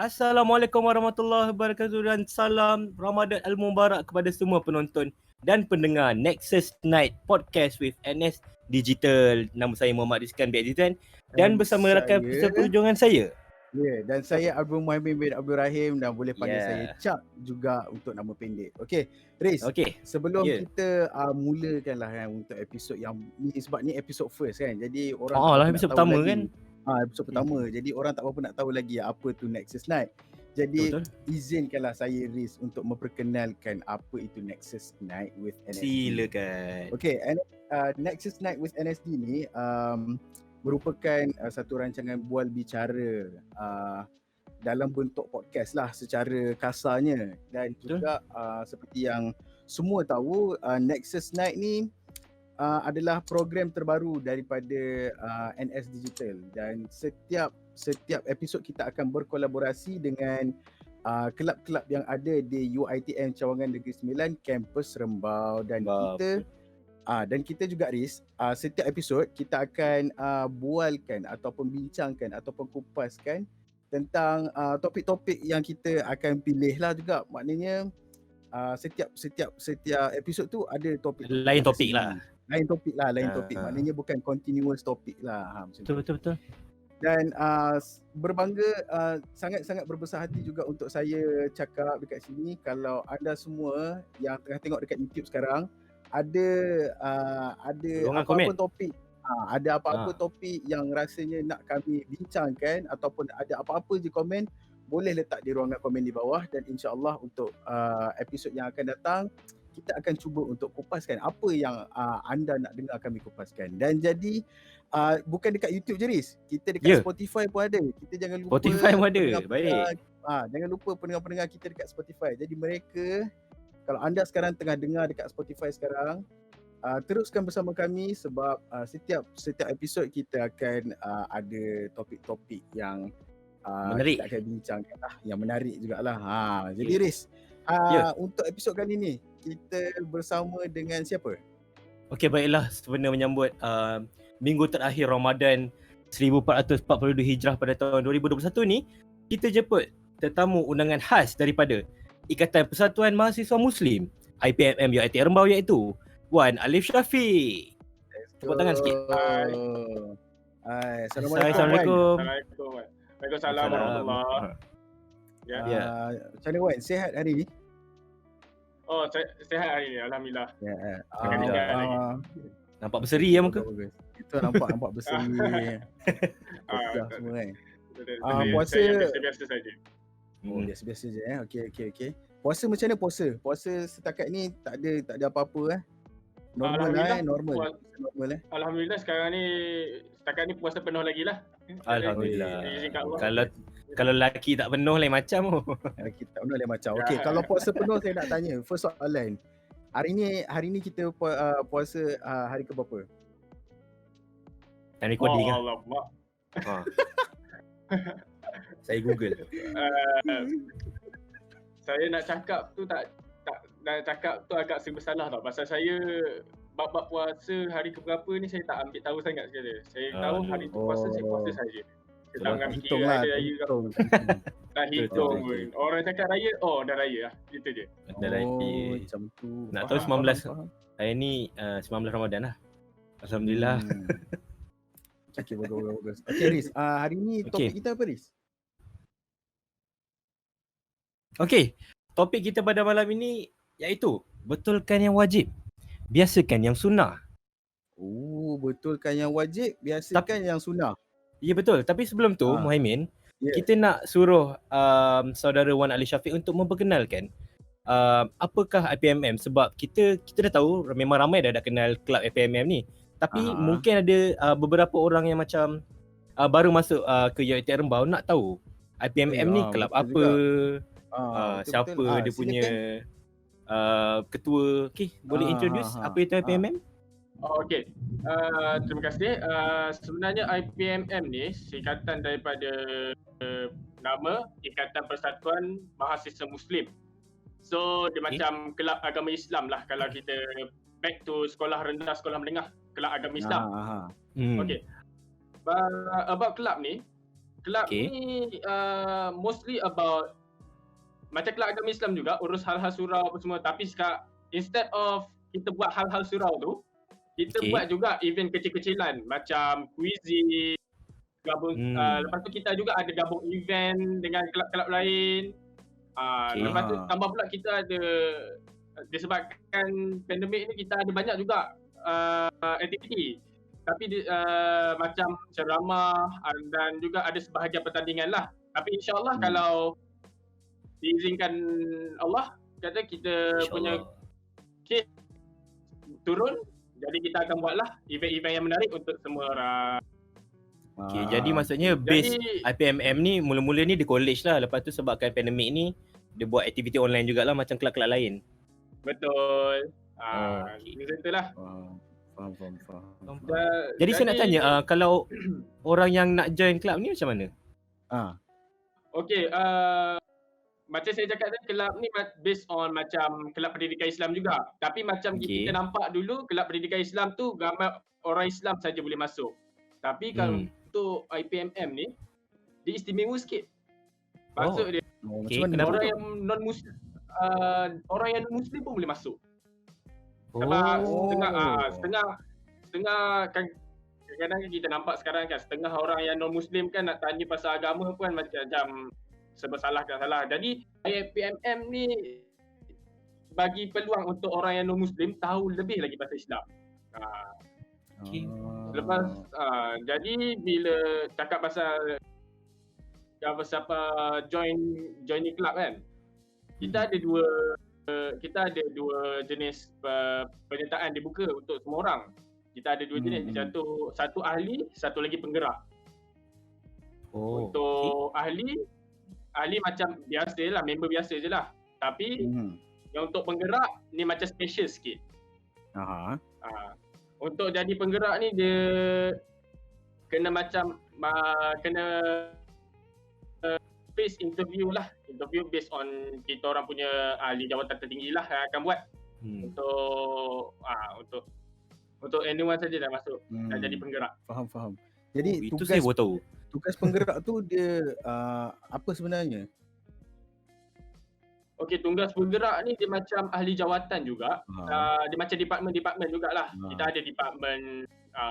Assalamualaikum warahmatullahi wabarakatuh dan salam Ramadan Al-Mubarak kepada semua penonton dan pendengar Nexus Night Podcast with NS Digital. Nama saya Muhammad Rizkan bin Azizan dan bersama rakan perjuangan saya. Dan saya Abdul Muhammad bin Abdul Rahim dan boleh panggil saya Cak juga untuk nama pendek. Okey, Riz. Sebelum kita mulakanlah kan untuk episod yang ni, sebab ni episod first kan. Jadi orang episod pertama lagi. Kan. Episod pertama. Jadi orang tak berapa nak tahu lagi apa tu Nexus Night. Jadi izinkanlah saya Riz untuk memperkenalkan apa itu Nexus Night with NSD. Silakan. Okey, Nexus Night with NSD ni merupakan satu rancangan bual bicara dalam bentuk podcast lah secara kasarnya. Dan juga seperti yang semua tahu, Nexus Night ni adalah program terbaru daripada NS Digital. Dan setiap episod kita akan berkolaborasi dengan kelab-kelab yang ada di UiTM Cawangan Negeri Sembilan, kampus Rembau. Dan kita juga Riz, setiap episod kita akan bualkan ataupun bincangkan ataupun kupaskan tentang topik-topik yang kita akan pilih lah juga. Maknanya setiap episod tu ada topik lain topik lah. Lain topik. Maknanya bukan continuous topik lah. Betul. Dan berbangga, sangat-sangat berbesar hati juga untuk saya cakap dekat sini, kalau anda semua yang tengah tengok dekat YouTube sekarang ada apa-apa topik, ada apa-apa topik yang rasanya nak kami bincangkan ataupun ada apa-apa je komen, boleh letak di ruangan komen di bawah. Dan insya-Allah untuk episod yang akan datang kita akan cuba untuk kupaskan apa yang anda nak dengar kami kupaskan. Dan jadi bukan dekat YouTube je Riz, kita dekat Spotify pun ada. Kita jangan lupa Spotify pun ada. Baik. Jangan lupa pendengar-pendengar kita dekat Spotify. Jadi mereka, kalau anda sekarang tengah dengar dekat Spotify sekarang, teruskan bersama kami sebab setiap episod kita akan ada topik-topik yang menarik. Kita akan bincangkan lah, yang menarik jugalah. Jadi Riz, untuk episod kali ni kita bersama dengan siapa? Okey, baiklah, sebenarnya menyambut minggu terakhir Ramadan 1442 Hijrah pada tahun 2021 ni, kita jemput tetamu undangan khas daripada Ikatan Persatuan Mahasiswa Muslim IPMM UiTM Rembau, iaitu Wan Alif Syafiq. Tepuk tangan sikit. Hai. Assalamualaikum. Waalaikumsalam warahmatullahi. Macam mana Wan? Sihat hari ni? Oh, sihat hari ni, alhamdulillah. Nampak berseri ya muka. Itu nampak berseri. Semua kan. Puasa biasa saja. Biasa-biasa je Okey. Puasa macam mana puasa? Puasa setakat ni tak ada apa-apa Normal. Alhamdulillah sekarang ni setakat ni puasa penuh lagi lah. Alhamdulillah. Kalau lelaki tak penuh lain macam. Lelaki tak penuh lain macam. Okey, kalau puasa penuh saya nak tanya, first soalan. Hari ni kita puasa hari ke berapa? Time recording kan? Saya Google. Saya nak cakap tu agak serba salah tau. Pasal saya bab puasa hari ke berapa ni saya tak ambil tahu sangat sekali. Saya tahu hari tu puasa saya puasa saja. Kita tak nak fikir ada raya ke. Tak hitung pun. Orang cakap raya, dah raya lah. Gitu je. Dah raya. Macam tu. Nak tahu 19 hari ni 19 Ramadan lah. Alhamdulillah. Okey, bagus. Okey Riz, hari ni topik kita apa Riz? Okey, topik kita pada malam ini iaitu betulkan yang wajib, biasakan yang sunnah. Betulkan yang wajib, biasakan yang sunnah. Ya betul, tapi sebelum tu Muhaimin, kita nak suruh saudara Wan Ali Syafiq untuk memperkenalkan apakah IPMM, sebab kita dah tahu memang ramai dah kenal kelab IPMM ni. Tapi mungkin ada beberapa orang yang macam baru masuk ke UiTM Rembau nak tahu IPMM ni kelab apa, siapa betul. Dia punya ketua. Okey, boleh introduce apa itu IPMM? Okey. Terima kasih. Sebenarnya IPMM ni singkatan daripada nama Ikatan Persatuan Mahasiswa Muslim. So dia macam kelab agama Islam lah kalau kita back to sekolah rendah, sekolah menengah, kelab agama Islam. Okey. About kelab ni, kelab Okay. ni mostly about macam kelab agama Islam juga, urus hal-hal surau apa semua. Tapi sekarang instead of kita buat hal-hal surau tu, kita Okay. buat juga event kecil-kecilan macam quizy, gabung lepas tu kita juga ada gabung event dengan kelab-kelab lain. Okay. Lepas tu tambah pula kita ada, disebabkan pandemik ni kita ada banyak juga aktiviti. Tapi macam ceramah dan juga ada sebahagian pertandingan lah. Tapi insyaAllah kalau diizinkan Allah, kata kita punya kes turun, jadi kita akan buatlah event-event yang menarik untuk semua orang. Okay, jadi maksudnya base IPMM ni mula-mula ni di college lah. Lepas tu sebabkan pandemik ni dia buat aktiviti online jugalah macam kelab-kelab lain. Betul. Macam itulah. Faham. Jadi saya nak tanya, kalau orang yang nak join kelab ni macam mana? Okay, macam saya cakap tadi, kelab ni based on macam kelab pendidikan Islam juga. Tapi macam kita nampak dulu, kelab pendidikan Islam tu ramai orang Islam saja boleh masuk. Tapi kalau untuk IPMM ni, dia istimewa sikit. Maksud dia, orang yang non-Muslim, orang yang non-Muslim pun boleh masuk. Sebab setengah kan kadang-kadang kita nampak sekarang kan, setengah orang yang non-Muslim kan nak tanya pasal agama pun macam serba salah kan salah. Jadi IPMM ni bagi peluang untuk orang yang non-Muslim tahu lebih lagi pasal Islam. Lepas jadi bila cakap pasal joining club kan, kita ada dua jenis penyertaan dibuka untuk semua orang. Kita ada dua jenis, satu ahli, satu lagi penggerak. Untuk ahli macam biasa lah, member biasa je lah. Tapi yang untuk penggerak ni macam special sikit. Untuk jadi penggerak ni dia kena face interview lah. Interview based on kita orang punya ahli jawatan tertinggi lah yang akan buat. Untuk anyone saja dah masuk nak jadi penggerak. Faham. Jadi itu saya baru tahu. Tugas penggerak tu dia apa sebenarnya? Okey, tugas penggerak ni dia macam ahli jawatan juga. Dia macam department jugalah. Kita ada department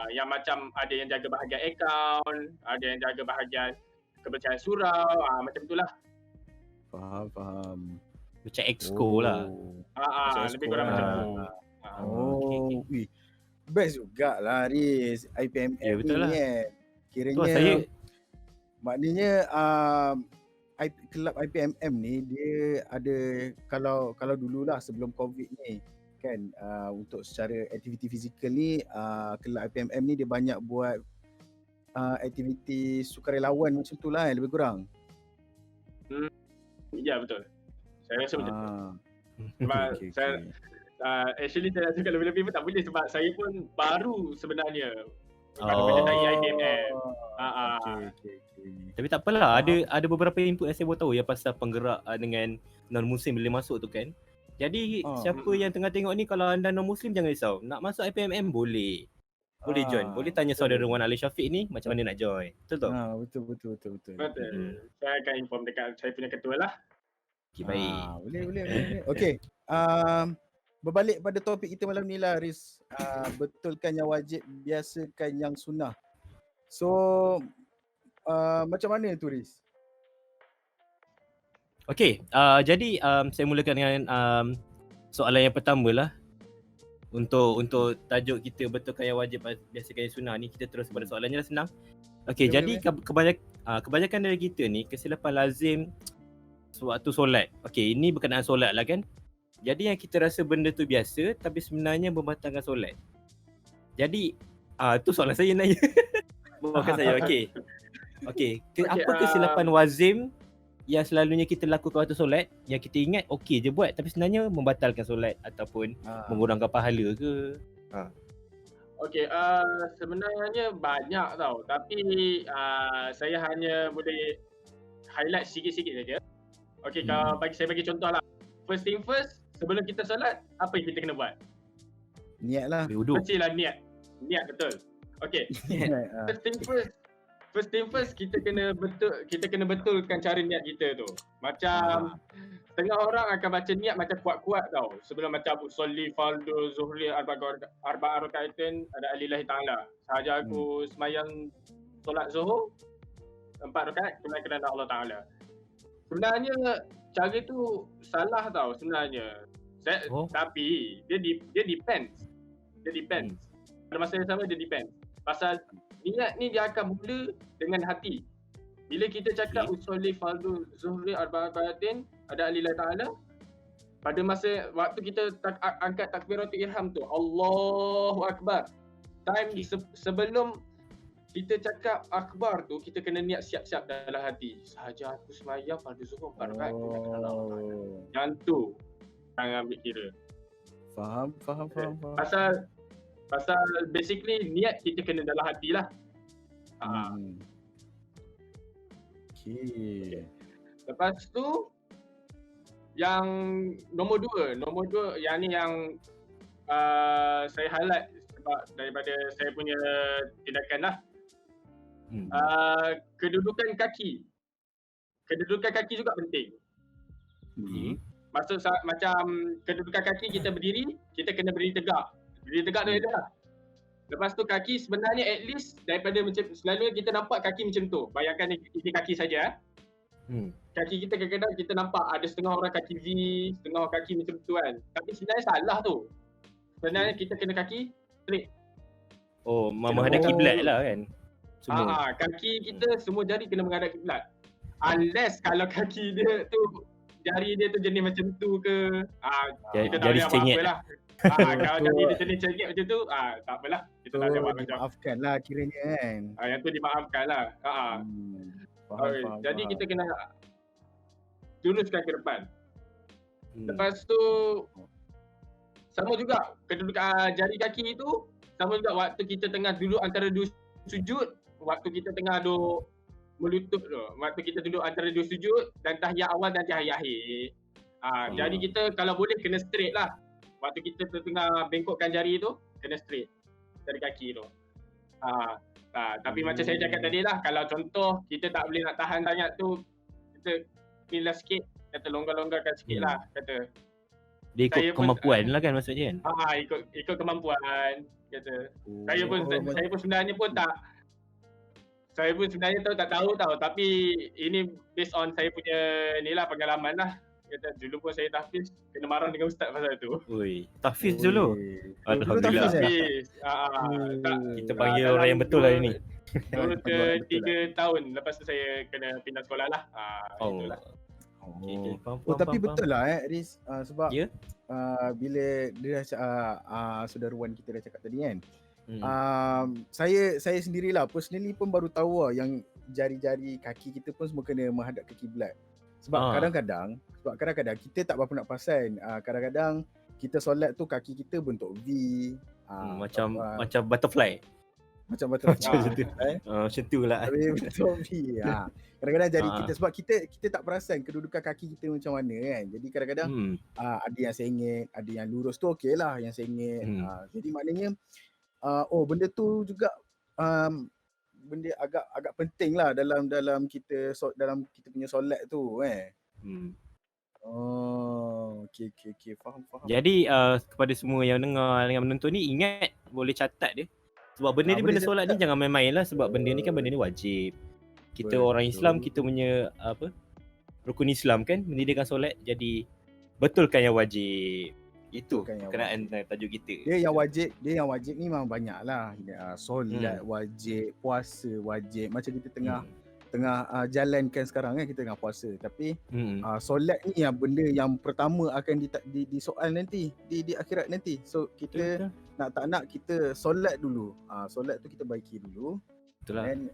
yang macam ada yang jaga bahagian akaun, ada yang jaga bahagian kebersihan surau, macam itulah. Faham. Macam exco lah. Lebih kurang macam tu. Okay. Best jugalah Riz, IPMM betul ni lah. Kiranya maknanya kelab IPMM ni dia ada, kalau dululah sebelum COVID ni kan, untuk secara aktiviti fizikal ni kelab IPMM ni dia banyak buat aktiviti sukarelawan macam tu lah lebih kurang. Ya betul. Saya rasa macam tu. Sebab saya actually saya rasa kalau lebih-lebih pun tak boleh sebab saya pun baru sebenarnya pada penyertai IPMM. Tapi tak apalah, ada beberapa input yang saya baru tahu yang pasal penggerak dengan non-Muslim boleh masuk tu kan. Jadi siapa yang tengah tengok ni, kalau anda non-Muslim jangan risau. Nak masuk IPMM boleh join. Boleh tanya saudara Wan Ali Syafiq ni macam mana nak join. Betul tak? Betul. Saya akan inform dekat saya punya ketua lah. Okay, baik. Boleh. Okey. Berbalik pada topik kita malam ni lah Riz. Betulkan yang wajib, biasakan yang sunnah. So macam mana tu Riz? Okey, jadi saya mulakan dengan soalan yang pertama lah. Untuk tajuk kita betulkan yang wajib, biasakan yang sunnah ni, kita terus pada soalannya lah, senang. Okey, jadi kebanyakan dari kita ni kesilapan lazim sewaktu solat. Okey, ini berkenaan solat lah kan. Jadi yang kita rasa benda tu biasa tapi sebenarnya membatalkan solat. Jadi tu soalan saya nanya. Bukan saya. Okey. Apa kesilapan wazim yang selalunya kita lakukan waktu solat yang kita ingat okey je buat tapi sebenarnya membatalkan solat ataupun mengurangkan pahala ke? Okey, sebenarnya banyak tau, tapi saya hanya boleh highlight sikit-sikit saja. Okey, kalau saya bagi contoh lah. First thing first, sebelum kita solat, apa yang kita kena buat? Niat lah. Pastilah niat. Niat betul. Okey. First thing first, first thing first, kita kena betulkan cara niat kita tu. Macam setengah orang akan baca niat macam kuat-kuat tau. Sebelum macam usolli fardu zuhri arba'a rakaatin ada lillahi ta'ala. Sahaja aku semayang solat zuhur 4 rakaat kerana Allah Taala. Sebenarnya cara tu salah tau sebenarnya. Tapi dia depends. Pada masa yang sama dia depends. Pasal niat ni dia akan mula dengan hati. Bila kita cakap usolli fardu zuhri arba'a rakaatin ada lillahi ta'ala, pada masa waktu kita angkat takbiratul ihram tu, Allahu Akbar. Time sebelum kita cakap akbar tu, kita kena niat siap-siap dalam hati. Sahaja aku semayang fardu zuhur 4 rakaat kerana Allah. Yang tu jangan ambil kira. Faham. Pasal basically niat kita kena dalam hati lah. Okay. Lepas tu yang nombor dua yang ni yang saya highlight sebab daripada saya punya tindakan lah. Kedudukan kaki juga penting. Maksud macam kedudukan kaki kita berdiri, kita kena berdiri tegak. Berdiri tegak tu je lah. Lepas tu kaki sebenarnya at least daripada macam selalunya kita nampak kaki macam tu. Bayangkan ini kaki saja. Kaki kita kadang-kadang kita nampak ada setengah orang kaki V, setengah orang kaki macam tu kan. Tapi sebenarnya salah tu. Sebenarnya kita kena kaki straight. Oh, menghadap kiblat lah kan. Semua. Kaki kita semua jari kena menghadap kiblat. Unless kalau kaki dia tu jari dia tu jenis macam tu ke, kita tak jari boleh cengit apa-apa lah. Kalau jari dia jenis cengit macam tu, tak apalah. Kita tak ada macam. Dimaafkan lah kiranya kan. Yang tu dimaafkan lah. Faham. Jadi kita kena luruskan ke depan. Lepas tu sama juga kedudukan jari kaki itu, sama juga waktu kita tengah duduk antara dua sujud, waktu kita tengah duduk melutut tu, waktu kita duduk antara dua sujud dan tahiyat awal dan tahiyat akhir. Jadi kita kalau boleh kena straight lah. Waktu kita tengah bengkokkan jari tu, kena straight jari kaki tu. Tapi macam saya cakap tadi lah, kalau contoh kita tak boleh nak tahan sangat tu, kita pilih sikit, kata longgar-longgarkan sikit lah, kata. Dia ikut kemampuan lah kan maksudnya kan? Ikut kemampuan, kata. Saya pun sebenarnya pun tak, saya pun sebenarnya tak tahu tau, tapi ini based on saya punya ni lah, pengalaman lah. Kata dulu pun saya tahfiz, kena marah dengan ustaz pasal tu. Oi, tahfiz dulu. Alhamdulillah. Tahfiz. Kita panggil orang yang betul lah ini. 2 ke 3 tahun lepas tu saya kena pindah sekolah lah. Itulah. Tapi betul lah Riz, sebab bila dia saudara Wan kita dah cakap tadi kan. Saya sendirilah personally pun baru tahu yang jari-jari kaki kita pun semua kena menghadap ke kiblat. Sebab kadang-kadang kita tak berapa nak perasan. Kadang-kadang kita solat tu kaki kita bentuk V, macam butterfly. Macam butterfly. Macam tu lah. Bentuk V. Kadang-kadang jari kita, sebab kita tak perasan kedudukan kaki kita macam mana kan. Jadi kadang-kadang ada yang sengit, ada yang lurus tu okey lah yang sengit. Jadi maknanya benda tu juga benda agak penting lah dalam kita punya solat tu okey faham. Jadi kepada semua yang dengar dengan menonton ni, ingat boleh catat dia. Sebab benda ni, benda solat ni jangan main-main lah. Sebab benda ni kan benda ni wajib. Kita orang Islam, kita punya rukun Islam kan, mendirikan solat. Jadi betulkan yang wajib. Itu kenaan tajuk kita. Dia yang wajib ni memang banyak lah. Solat wajib, puasa wajib. Macam kita tengah jalankan sekarang kan, kita tengah puasa. Tapi solat ni yang benda yang pertama akan disoal nanti di akhirat nanti. So kita nak tak nak kita solat dulu. Solat tu kita baiki dulu. Betul lah. Dan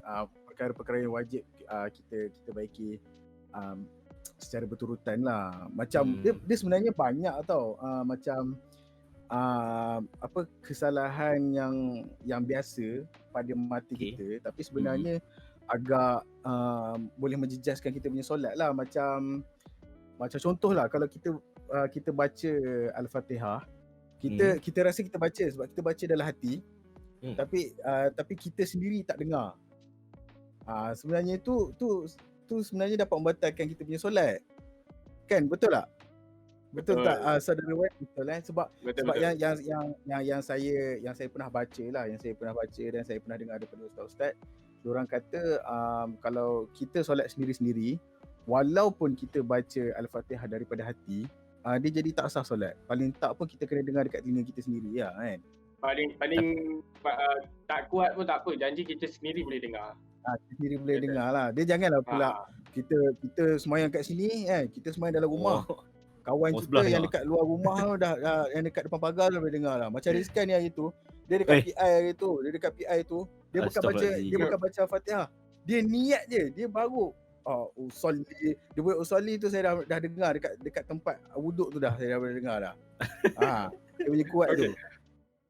perkara-perkara yang wajib kita baiki secara berturutan lah. Macam dia sebenarnya banyak tau, macam kesalahan yang biasa pada mata kita, tapi sebenarnya agak boleh menjejaskan kita punya solat lah. Macam contoh lah, kalau kita baca Al-Fatihah, kita rasa kita baca sebab kita baca dalam hati, tapi kita sendiri tak dengar. Sebenarnya tu sebenarnya dapat membatalkan kita punya solat. Kan, betul tak? Betul tak saudara Wan? Betul sebab Betul. yang saya pernah baca lah, yang saya pernah baca dan saya pernah dengar daripada ustaz-ustaz, diorang kata kalau kita solat sendiri-sendiri, walaupun kita baca Al-Fatihah daripada hati, dia jadi tak sah solat. Paling tak pun kita kena dengar dekat telinga kita sendiri lah kan. Paling tak kuat pun tak apa, janji kita sendiri boleh dengar. Kita sendiri boleh dengar lah. Dia janganlah pula kita semayang kat sini kan, kita semayang dalam rumah. Kawan kita yang dekat luar rumah tu dah yang dekat depan pagar tu boleh dengar lah. Macam Rizkan ni hari tu, dia dekat PI tu, dia bukan baca Al-Fatihah. Dia niat je, dia baru usolli. Dia buat usolli tu saya dah dengar dekat tempat wuduk tu saya dah boleh dengar dah. Dia punya kuat tu.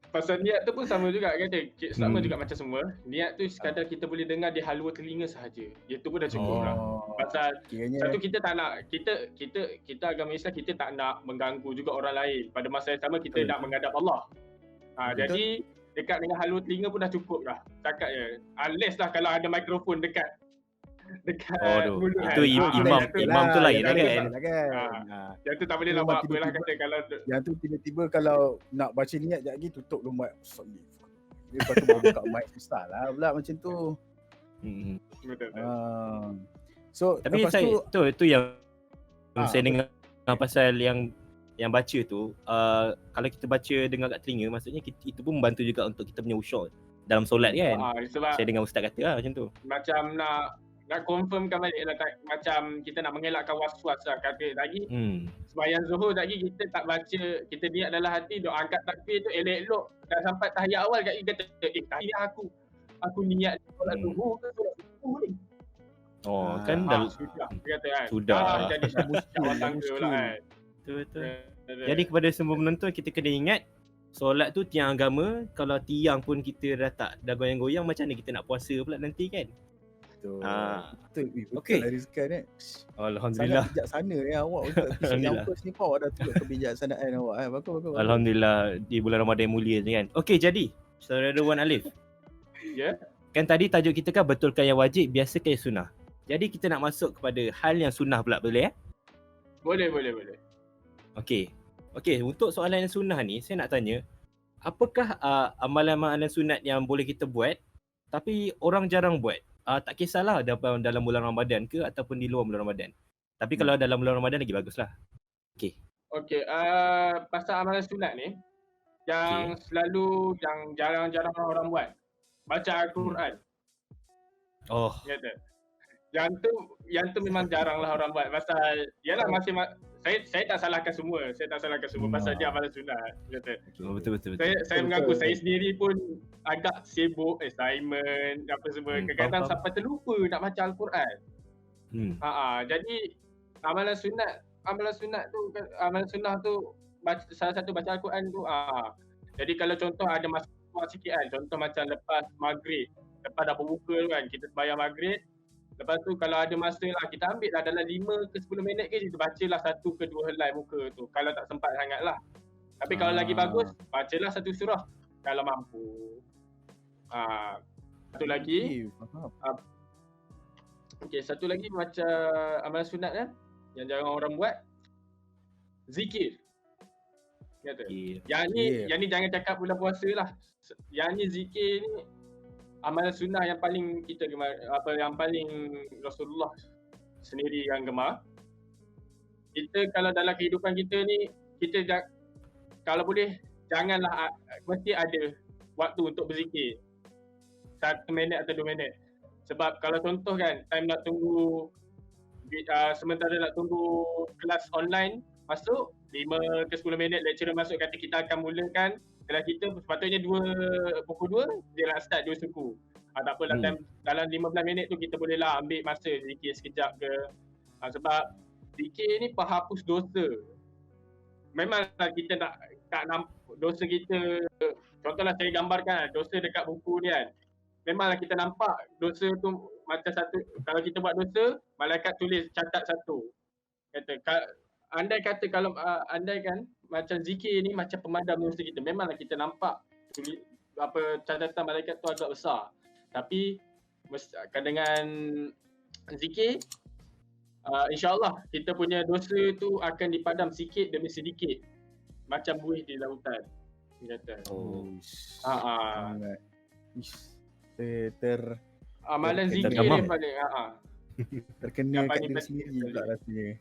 Pasal niat tu pun sama juga kan, sama juga macam semua. Niat tu sekadar kita boleh dengar di halua telinga sahaja. Itu pun dah cukup lah. Pasal satu kita tak nak, kita agama Islam, kita tak nak mengganggu juga orang lain. Pada masa yang sama kita nak menghadap Allah. Jadi dekat dengan halua telinga pun dah cukup dah. Cakap je. Unless lah kalau ada mikrofon dekat mulut. Itu imam tu lain lah kan. Yang tu tak boleh lah buat apa lah kata kalau yang tu tiba-tiba kalau nak baca niat sekejap lagi tutup dulu mic. Lepas tu baru buka mic, susah lah pula macam tu. Betul. So tapi tu yang saya dengar pasal yang baca tu, kalau kita baca dengar kat telinga, maksudnya itu pun membantu juga untuk kita punya usyuk dalam solat kan. Saya dengar ustaz kata lah macam tu. Macam nak confirmkan balik lah, macam kita nak mengelakkan was-was lah. Kata lagi sembahyang Zuhur lagi kita tak baca, kita niat dalam hati duk angkat takbir tu elok-elok dah sampai tahiyat awal kat kita tahiyat aku niat solat Zuhur ke solat Zuhur ni. Kan dah sudah jadi syawal tangga lah kan. Betul. Jadi kepada semua penonton, kita kena ingat solat tu tiang agama. Kalau tiang pun kita dah goyang-goyang, macam mana kita nak puasa pula nanti kan? Betul lah Rizkan kan. Alhamdulillah. Sangat bijaksana awak untuk episod yang first ni pun awak dah tunjuk kebijaksanaan awak bagus. Alhamdulillah di bulan Ramadan mulia ni kan. Okey, jadi saudara Wan Alif. Ya. Kan tadi tajuk kita kan betulkan yang wajib, biasakan yang sunnah. Jadi kita nak masuk kepada hal yang sunnah pula, boleh ya? Boleh. Okey, untuk soalan yang sunnah ni saya nak tanya, apakah amalan-amalan sunat yang boleh kita buat tapi orang jarang buat? Tak kisahlah dalam bulan Ramadan ke ataupun di luar bulan Ramadan. Tapi kalau dalam bulan Ramadan lagi baguslah. Okey, pasal amalan sunat ni yang selalu yang jarang-jarang orang buat, baca Al-Quran. Yang tu memang jaranglah orang buat. Pasal yalah saya tak salahkan semua. Pasal dia amalan sunat. Betul. Saya mengaku saya sendiri pun agak sibuk assignment apa semua. Kadang-kadang sampai terlupa nak baca Al-Quran. Jadi amalan sunnah tu salah satu baca Al-Quran tu. Jadi kalau contoh ada masa sikit kan, contoh macam lepas maghrib, lepas dah berbuka kan, kita sembahyang maghrib. Lepas tu kalau ada masa lah, kita ambil lah dalam 5 ke 10 minit ke, kita bacalah 1 ke 2 helai muka tu. Kalau tak sempat sangat lah. Tapi kalau lagi bagus, bacalah 1 surah kalau mampu. Satu lagi. Satu lagi macam amalan sunat kan, yang jarang orang buat. Zikir. Kata. Yang ni jangan cakap bulan puasa lah. Yang ni zikir ni amalan sunnah yang paling yang paling Rasulullah sendiri yang gemar. Kita kalau dalam kehidupan kita ni, kita kalau boleh janganlah, mesti ada waktu untuk berzikir 1 minit atau 2 minit. Sebab kalau contoh kan, time nak tunggu sementara nak tunggu kelas online masuk 5 ke 10 minit lecturer masuk, kata kita akan mulakan kelas kita, sepatutnya pukul 2 dia nak start 2 suku. Tak apa, dalam 15 minit tu kita bolehlah ambil masa zikir sekejap ke. Sebab zikir ni penghapus dosa. Memanglah kita tak nampak dosa kita. Contohlah saya gambarkan dosa dekat buku ni kan. Memanglah kita nampak dosa tu macam satu. Kalau kita buat dosa, malaikat tulis catat 1. Andai kan macam zikir ni macam pemadam dosa kita. Memanglah kita nampak catatan malaikat tu agak besar. Tapi dengan zikir, insyaAllah kita punya dosa tu akan dipadam sikit demi sedikit macam buih di lautan, dia kata. Sangat. Amalan zikir tergamam. yang paling terkena yang kat paling diri penting sendiri pula rasanya.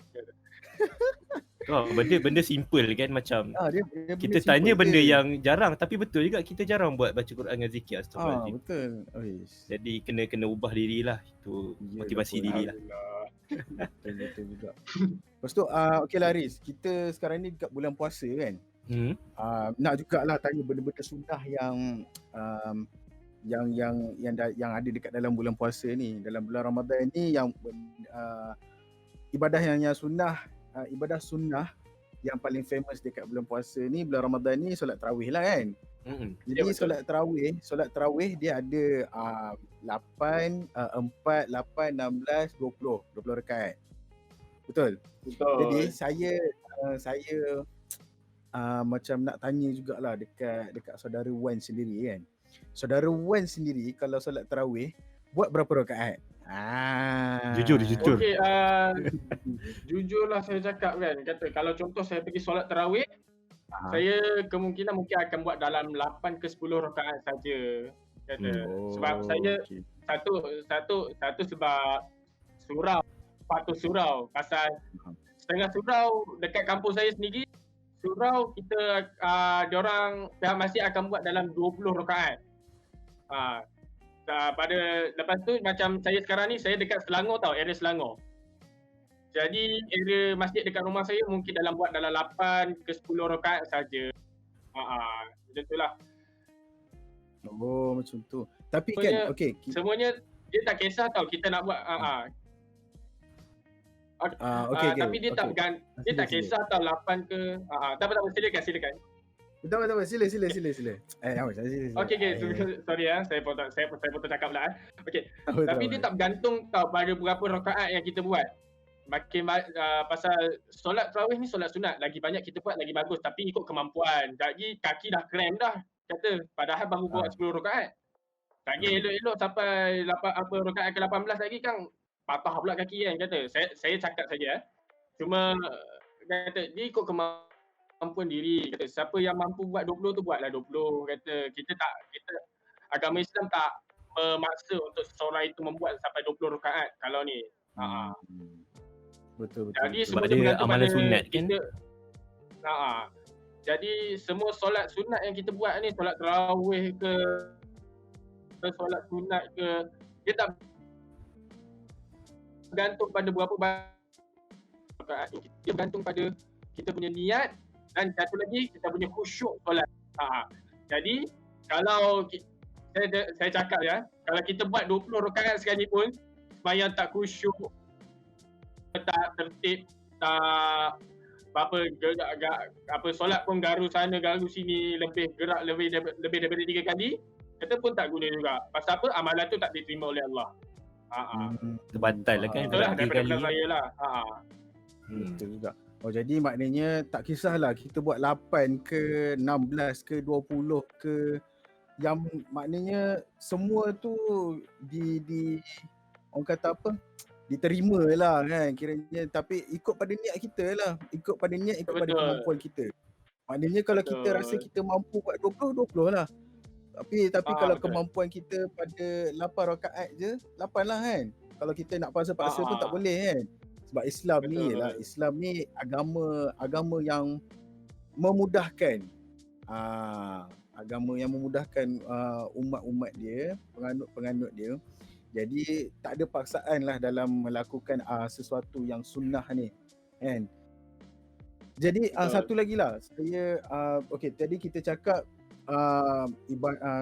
Benda simple kan, macam Dia kita simple tanya benda je. yang jarang, tapi betul juga kita jarang buat baca Quran dengan zikir. Astagfirullahaladzim. Betul. Jadi kena ubah dirilah. Itu Ya, motivasi betul. dirilah. Betul juga. Lepas tu okey lah Haris, kita sekarang ni dekat bulan puasa kan. Nak jugalah tanya benda-benda sunnah yang ada dekat dalam bulan puasa ni, dalam bulan Ramadan ni, yang ibadah yang sunnah, ibadah sunnah yang paling famous dekat bulan puasa ni, bulan Ramadan ni, solat tarawih lah kan. Jadi solat tarawih dia ada 8, 4, 8, 16, 20 rakaat. Betul. Jadi saya macam nak tanya jugalah dekat saudara Wan sendiri kan. Saudara Wan sendiri kalau solat tarawih buat berapa rakaat? Jujur. Okey, jujurlah saya cakap kan, kata kalau contoh saya pergi solat tarawih, saya kemungkinan mungkin akan buat dalam 8 ke 10 rakaat saja. Kata. Sebab saya satu sebab surau, patut surau. Pasal setengah surau dekat kampung saya sendiri, surau kita diorang pihak masjid akan buat dalam 20 rakaat. Lepas tu macam saya sekarang ni, saya dekat Selangor tau, area Selangor. Jadi area masjid dekat rumah saya mungkin buat dalam 8 ke 10 rakaat saja. Macam itulah. Macam tu. Tapi kan semuanya dia tak kisah tau kita nak buat tapi dia tak kisah tau 8 ke tak apa silakan. Betul, sila. Okey, sorry saya potong cakap pula. Okey. Tapi dia tak bergantung tau pada berapa rakaat yang kita buat. Makin pasal solat tarawih ni solat sunat, lagi banyak kita buat lagi bagus, tapi ikut kemampuan. Jadi kaki dah kram dah kata, padahal baru buat 10 rakaat. Lagi elok-elok sampai rakaat ke-18 lagi kan patah pula kaki kan kata. Saya cakap saja cuma kata dia ikut kemampuan diri, kata siapa yang mampu buat 20 tu buatlah 20, kata kita agama Islam tak memaksa untuk seseorang itu membuat sampai 20 rakaat kalau ni. Betul. Jadi Sebab semua dia amalan sunat kan. kita, jadi semua solat sunat yang kita buat ni, solat tarawih ke solat sunat ke, dia tak bergantung pada berapa rakaat. Dia bergantung pada kita punya niat dan satu lagi kita punya khusyuk solat. Jadi kalau saya cakap kalau kita buat 20 rakaat sekalipun, sembahyang tak khusyuk, tak tertib, tak solat pun garu sana garu sini, lebih gerak lebih daripada 3 kali, kata pun tak guna juga. Pasal apa? Amalan tu tak diterima oleh Allah. Terbatal lah kan. Itulah daripada saya lah. Betul juga. Jadi maknanya tak kisahlah kita buat 8 ke 16 ke 20 ke, yang maknanya semua tu di orang kata apa, diterima lah kan kiranya, tapi ikut pada niat kita lah, ikut pada kemampuan kita. Maknanya kalau kita rasa kita mampu buat 20 lah, tapi kalau kemampuan kita pada 8 rakaat je, 8 lah kan. Kalau kita nak paksa-paksa pun tak boleh kan. Sebab Islam ni agama yang memudahkan, agama yang memudahkan umat-umat dia, penganut dia. Jadi tak ada paksaan lah dalam melakukan sesuatu yang sunnah ni kan. Jadi satu lagi lah, saya tadi kita cakap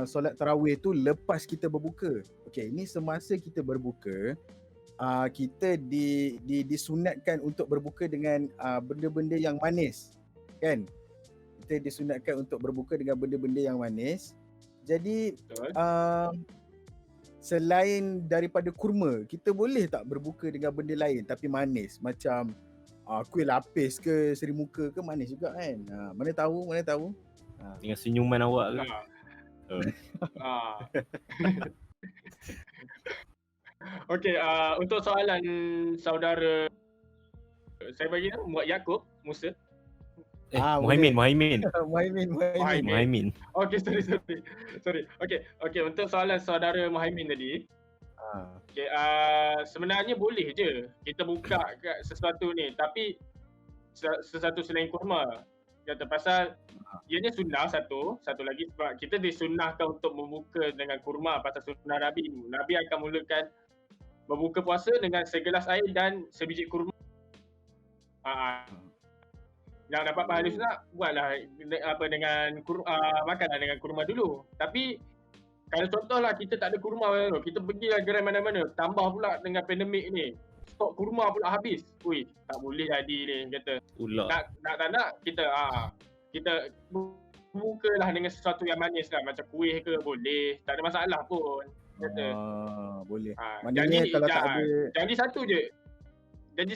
solat tarawih tu lepas kita berbuka. Ini semasa kita berbuka, kita disunatkan untuk berbuka dengan benda-benda yang manis kan. Kita disunatkan untuk berbuka dengan benda-benda yang manis. Jadi selain daripada kurma, kita boleh tak berbuka dengan benda lain tapi manis, macam kuih lapis ke seri muka ke, manis juga kan. Mana tahu. Dengan senyuman awak ke. Okey, untuk soalan saudara saya bagi Muhammad Yaakob Musa. Muhaimin. Muhaimin. Okey, sorry. Okey, untuk soalan saudara Muhaimin tadi. Okey, sebenarnya boleh je kita buka kat sesuatu ni, tapi sesuatu selain kurma. Kata pasal ianya sunnah satu lagi sebab kita disunnahkan untuk membuka dengan kurma pasal sunnah Nabi. Nabi akan mulakan berbuka puasa dengan segelas air dan sebiji kurma. Yang dapat pahala sunat buatlah dengan makanlah dengan kurma dulu. Tapi kalau contohlah kita tak ada kurma, kita pergilah gerai mana-mana, tambah pula dengan pandemik ni, stok kurma pula habis. Ui, tak boleh jadi ni kata. Nak tak nak kita bukalah dengan sesuatu yang manis lah, macam kuih ke boleh, tak ada masalah pun kata. Boleh. Maknanya kalau tak ada janji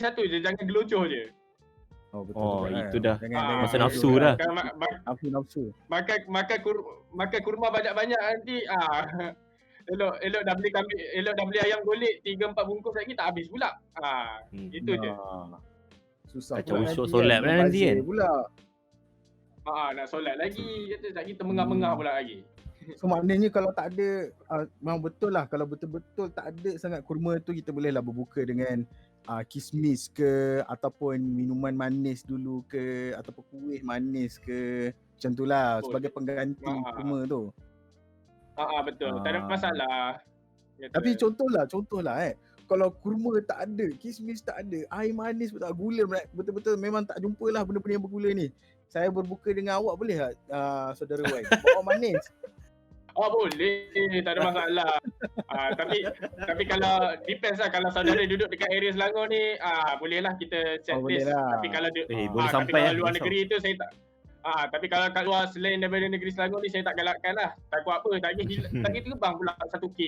satu je, jangan gelojoh je. Betul itu dah masa nafsu dah. Nafsu. Makan kurma banyak-banyak nanti elok dah beli ayam golek 3-4 bungkus lagi tak habis pula. Itu je. Susah kacau usul solat pula nanti kan. Nak solat lagi kata tak kita mengah-mengah pula lagi. So maknanya kalau tak ada memang betul lah, kalau betul-betul tak ada sangat kurma tu, kita bolehlah berbuka dengan kismis ke, ataupun minuman manis dulu ke, ataupun kuih manis ke, macam tu lah sebagai pengganti kurma tu. Betul, tak ada masalah. Tapi contohlah kalau kurma tak ada, kismis tak ada, air manis pun tak, gula betul-betul memang tak jumpalah benda-benda yang bergula ni. Saya berbuka dengan awak boleh tak saudara Wai? Bawa manis. Boleh, tak ada masalah. Tapi kalau depends lah, kalau saudara duduk dekat area Selangor ni, bolehlah kita set list. Tapi kalau boleh sampai kalau luar negeri tu saya tak. Tapi kalau kat luar selain daripada negeri Selangor ni saya tak galakkan lah. Takut apa, tak pergi terbang pula 1K.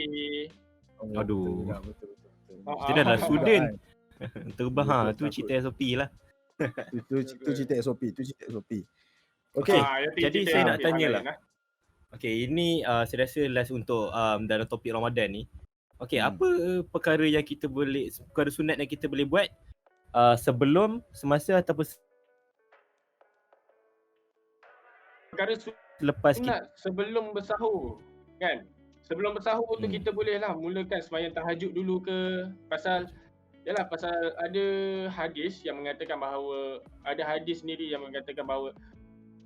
Aduh. Betul. Kita dah student. Terbang tu cerita SOP lah. Itu cerita SOP. Okey. Jadi saya nak tanyalah. Okey, ini saya rasa last untuk dalam topik Ramadan ni. Okey, apa perkara sunat yang kita boleh buat sebelum, semasa ataupun perkara selepas sunat sebelum bersahur kan? Sebelum bersahur tu kita bolehlah mulakan sembahyang tahajud dulu ke, pasal ada hadis yang mengatakan bahawa, ada hadis sendiri yang mengatakan bahawa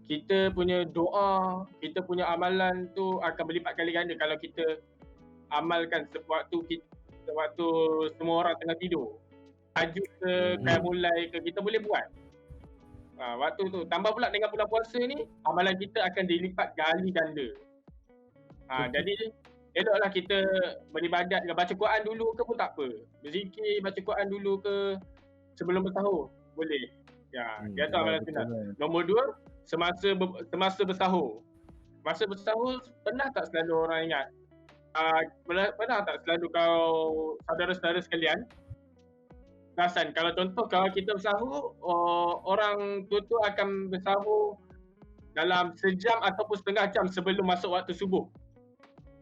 kita punya doa, kita punya amalan tu akan berlipat kali ganda kalau kita amalkan waktu semua orang tengah tidur. Tahajud ke, mulai ke, kita boleh buat. Waktu tu, tambah pula dengan bulan puasa ni, amalan kita akan dilipat kali ganda. Jadi eloklah kita beribadat, baca Quran dulu ke pun tak apa. Berzikir, baca Quran dulu ke sebelum bersahur, boleh. Dia tu amalan sunat. Nombor 2, semasa bersahur. Masa bersahur, pernah tak selalu orang ingat? Pernah tak selalu saudara-saudara sekalian perasan kalau kita bersahur, orang tua tu akan bersahur dalam sejam ataupun setengah jam sebelum masuk waktu subuh.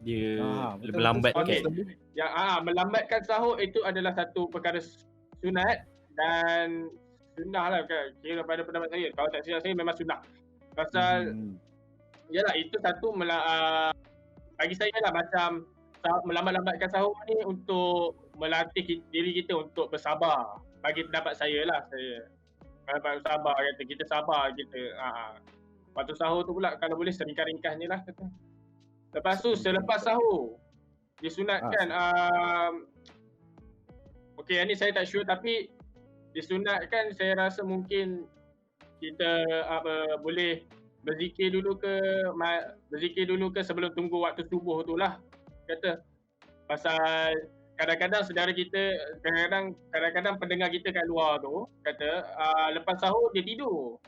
Dia lebih lambat kan? Melambatkan sahur itu adalah satu perkara sunat, dan sunnah lah kira pada pendapat saya. Kalau tak silap saya memang sunnah. Pasal yalah, itu satu bagi saya lah, macam melambat-lambatkan sahur ni untuk melatih diri kita untuk bersabar. Bagi pendapat saya lah, saya bersabar kata, kita sabar kita. Waktu sahur tu pula kalau boleh seringkas-ringkasnya lah kata. Lepas tu selepas sahur disunatkan okey, yang ni saya tak sure, tapi disunatkan saya rasa mungkin kita boleh berzikir dulu ke sebelum tunggu waktu subuh tu lah kata. Pasal kadang-kadang saudara kita, kadang-kadang pendengar kita kat luar tu kata lepas sahur dia tidur.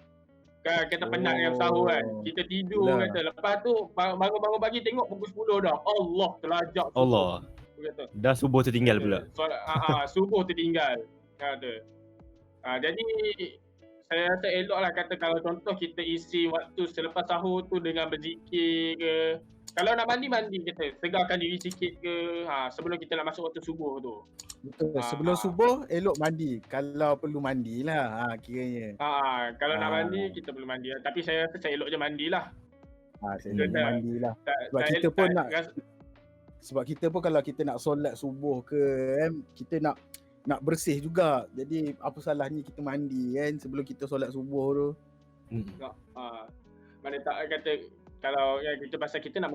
Kata penat dengan sahur kan, kita tidur kata. Lepas tu bangun-bangun pagi tengok pukul 10 dah. Allah terlajak subuh. Allah. Kata. Dah subuh tertinggal pula. Subuh tertinggal kata. Jadi saya rasa elok lah kata kalau contoh kita isi waktu selepas sahur tu dengan berzikir ke. Kalau nak mandi kita segarkan diri sikit ke sebelum kita nak masuk waktu subuh tu. Betul. Sebelum subuh elok mandi. Kalau perlu mandilah kiranya. Kalau nak mandi kita perlu mandi. Tapi saya rasa elok je mandilah. Elok mandilah. Sebab kita pun nak sebab kita pun kalau kita nak solat subuh ke kan, kita nak bersih juga. Jadi apa salahnya kita mandi kan sebelum kita solat subuh tu. Mana tak kata kalau kita pasal kita nak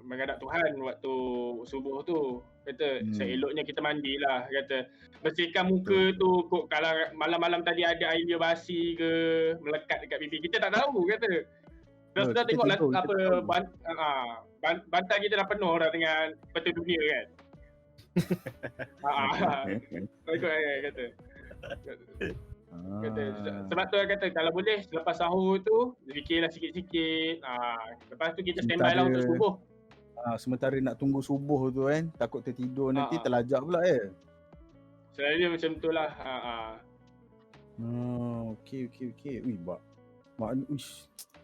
menghadap Tuhan waktu subuh tu. Kata seeloknya kita mandilah, kata bersihkan muka tu. Kalau malam-malam tadi ada air basi ke melekat dekat pipi, kita tak tahu kata. Dah tengoklah apa bantal kita dah penuh dah dengan peta dunia kan. Kata. Sebab tu kata kalau boleh selepas sahur tu fikirlah sikit-sikit. Lepas tu kita standby lah untuk subuh. Sementara nak tunggu subuh tu kan, takut tertidur nanti terlajak pula ya. Selalu macam tu lah. Okey.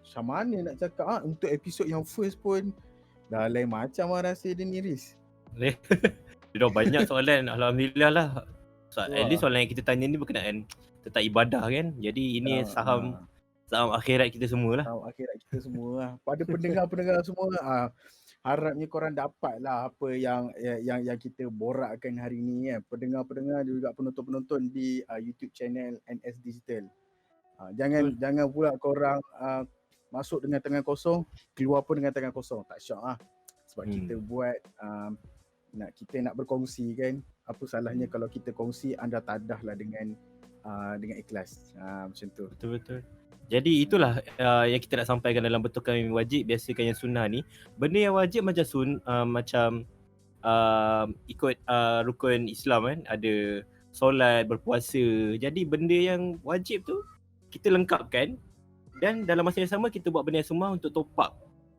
Macam mana nak cakap untuk episod yang first pun dah lain macam rasa dia ni Riz. Dia dah banyak soalan, alhamdulillah lah. At least soalan yang kita tanya ni berkenaan tentang ibadah kan. Jadi ini saham akhirat kita semua lah. Saham akhirat kita semua lah. Pada pendengar-pendengar semua harapnya korang dapat lah apa yang kita borakkan hari ni kan. Pendengar-pendengar juga penonton-penonton di YouTube channel NS Digital. Jangan pula korang masuk dengan tangan kosong, keluar pun dengan tangan kosong. Tak syak lah. Sebab kita buat kita nak berkongsi kan. Apa salahnya kalau kita kongsi anda tadah lah dengan ikhlas. Macam tu. Betul. Jadi itulah yang kita nak sampaikan dalam betulkan yang wajib biasakan yang sunnah ni. Benda yang wajib macam ikut rukun Islam kan, ada solat, berpuasa. Jadi benda yang wajib tu kita lengkapkan, dan dalam masa yang sama kita buat benda yang sunnah untuk top up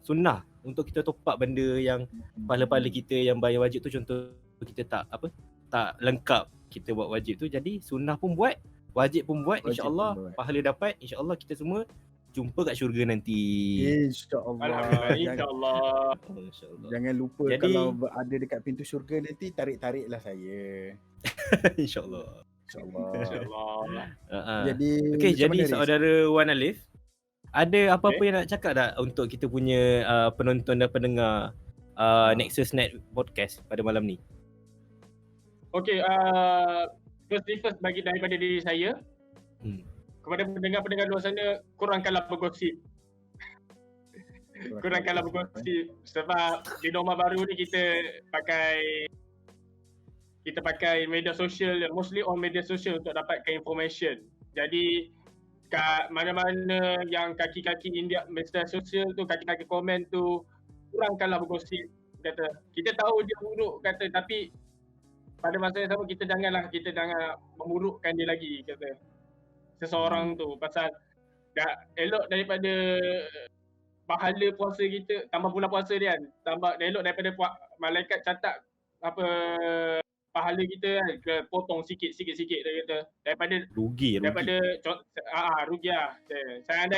sunnah, untuk kita top up benda yang pahala-pahala kita yang bayar wajib tu. Contoh kita tak lengkap kita buat wajib tu, jadi sunnah pun buat, wajib pun buat, insya-Allah pahala dapat, insya-Allah kita semua jumpa kat syurga nanti. Insya-Allah. Insya-Allah. Jangan lupa jadi, kalau ada dekat pintu syurga nanti tarik-tariklah saya. Insya-Allah. Jadi jadi saudara Wan Alif, ada apa-apa yang nak cakap tak untuk kita punya penonton dan pendengar Nexus Net Podcast pada malam ni? First bagi daripada diri saya, kepada pendengar-pendengar luar sana, kurangkanlah bergosip. Kurangkanlah bergosip. Sebab di norma baru ni kita pakai media sosial, mostly on media sosial untuk dapatkan information. Jadi kat mana-mana yang kaki-kaki India media sosial tu, kaki-kaki komen tu, kurangkanlah bergosip. Kata kita tahu dia buruk kata, tapi pada masa yang sama kita jangan memburukkan dia lagi kata seseorang tu. Pasal elok daripada pahala puasa kita, tambah bulan puasa dia kan, elok daripada malaikat catat pahala kita kan, potong sikit dia kata, daripada rugi lah. Saya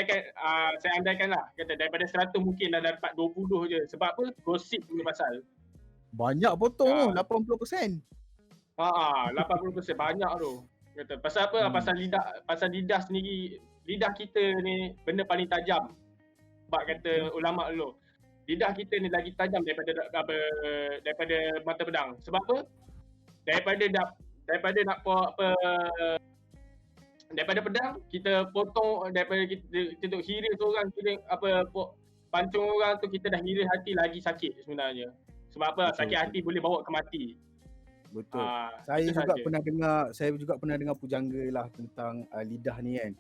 andaikan lah kata, daripada 100 mungkin dah dapat 20 je. Sebab apa? Gosip punya pasal. Banyak potong 80%. 80% banyak tu. Kata pasal apa? Pasal lidah sendiri. Lidah kita ni benda paling tajam. Sebab kata ulama dulu, lidah kita ni lagi tajam daripada mata pedang. Sebab apa? Daripada pedang kita potong, daripada kita hira seorang, pancung orang tu, kita dah hira hati lagi sakit sebenarnya. Sebab apa? Sakit hati boleh bawa ke mati. Betul. Saya juga pernah dengar pujangga lah tentang lidah ni kan.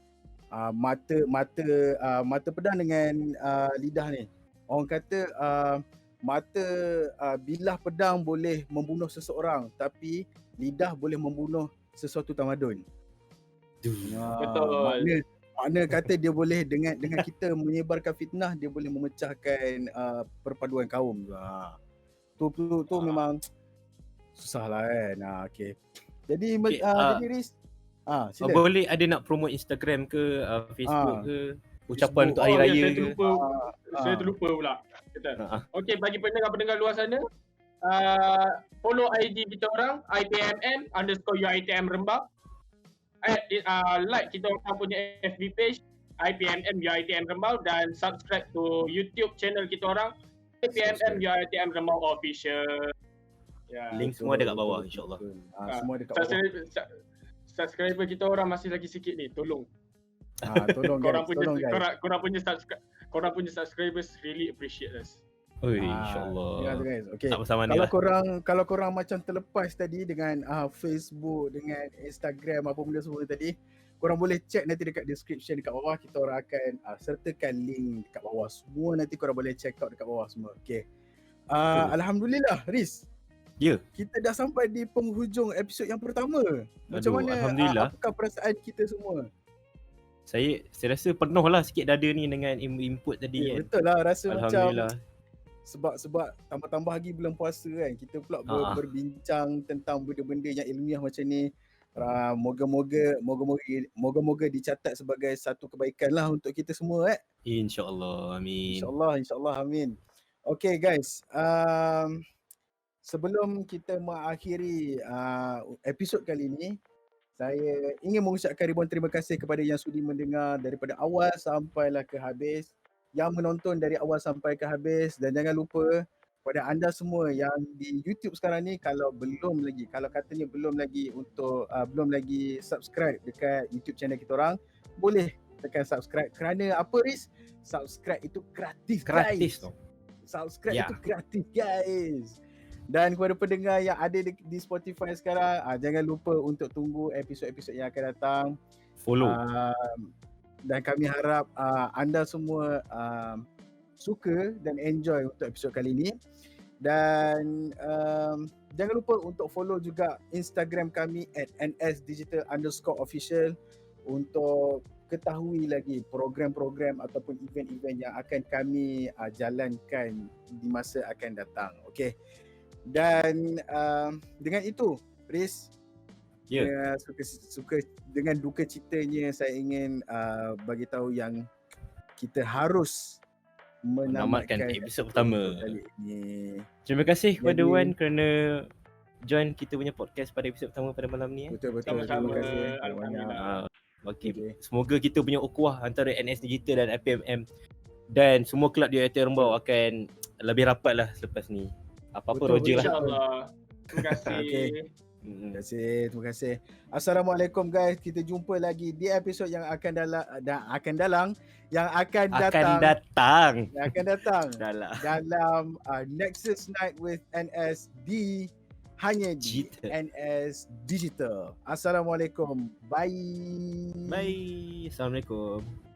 Mata pedang dengan lidah ni. Orang kata bilah pedang boleh membunuh seseorang, tapi lidah boleh membunuh sesuatu tamadun. Betul. Makna kata dia boleh dengan kita menyebarkan fitnah, dia boleh memecahkan perpaduan kaum. Tu memang susah lah kan. Jadi Riz, Sila. Boleh ada nak promote Instagram ke, Facebook ke, ucapan untuk hari ya, raya saya ke? terlupa. Saya terlupa pula. Okey, bagi pendengar-pendengar luar sana, follow ID kita orang IPMM_UiTM Rembang. Like kita orang punya FB page IPMM UiTM Rembang dan subscribe to YouTube channel kita orang IPMM UiTM Rembang Official. Ya. Link semua ada kat bawah insya-Allah. Semua ada kat bawah. Subscriber kita orang masih lagi sikit ni, tolong. Tolong korang guys. korang punya subscribers really appreciate us. Oi, insya-Allah. Guys. Okay. Sama-sama ni lah. Kalau korang macam terlepas tadi dengan Facebook, dengan Instagram apa benda semua tadi, korang boleh check nanti dekat description dekat bawah. Kita orang akan sertakan link dekat bawah semua, nanti korang boleh check out dekat bawah semua. Okay. Alhamdulillah Riz. Ya. Kita dah sampai di penghujung episod yang pertama. Macam mana? Alhamdulillah. Apakah perasaan kita semua? Saya rasa penuh lah sikit dada ni dengan input tadi kan. Betul lah, rasa macam Alhamdulillah. sebab tambah-tambah lagi bulan puasa kan, kita pula berbincang tentang benda-benda yang ilmiah macam ni. Moga-moga dicatat sebagai satu kebaikan lah untuk kita semua InsyaAllah, amin. InsyaAllah, amin. Okay guys, sebelum kita mengakhiri episod kali ini, saya ingin mengucapkan ribuan terima kasih kepada yang sudi mendengar daripada awal sampailah ke habis, yang menonton dari awal sampai ke habis, dan jangan lupa kepada anda semua yang di YouTube sekarang ni, kalau katanya belum lagi subscribe dekat YouTube channel kita orang, boleh tekan subscribe. Kerana apa Riz? Subscribe itu gratis guys. Subscribe itu gratis guys. Dan kepada pendengar yang ada di Spotify sekarang, jangan lupa untuk tunggu episod-episod yang akan datang. Follow. Dan kami harap anda semua suka dan enjoy untuk episod kali ini. Dan jangan lupa untuk follow juga Instagram kami @nsdigital_official untuk ketahui lagi program-program ataupun event-event yang akan kami jalankan di masa akan datang. Okay. Dan dengan itu, Riz, suka dengan duka citanya saya ingin bagi tahu yang kita harus menamatkan episod pertama kali ini. Terima kasih kepada Wan kerana join kita punya podcast pada episod pertama pada malam ni. Betul. Sama-sama. Terima kasih. Alhamdulillah. Okay. Semoga kita punya ukhuwah antara NS Digital dan IPMM dan semua kelab di UiTM Rembau akan lebih rapat lah selepas ni. Apa-apa Roger lah. InsyaAllah. Terima kasih. Terima kasih. Assalamualaikum guys. Kita jumpa lagi di episod yang akan datang dalam Nexus Night with NS di hanya di NS Digital. Assalamualaikum. Bye. Assalamualaikum.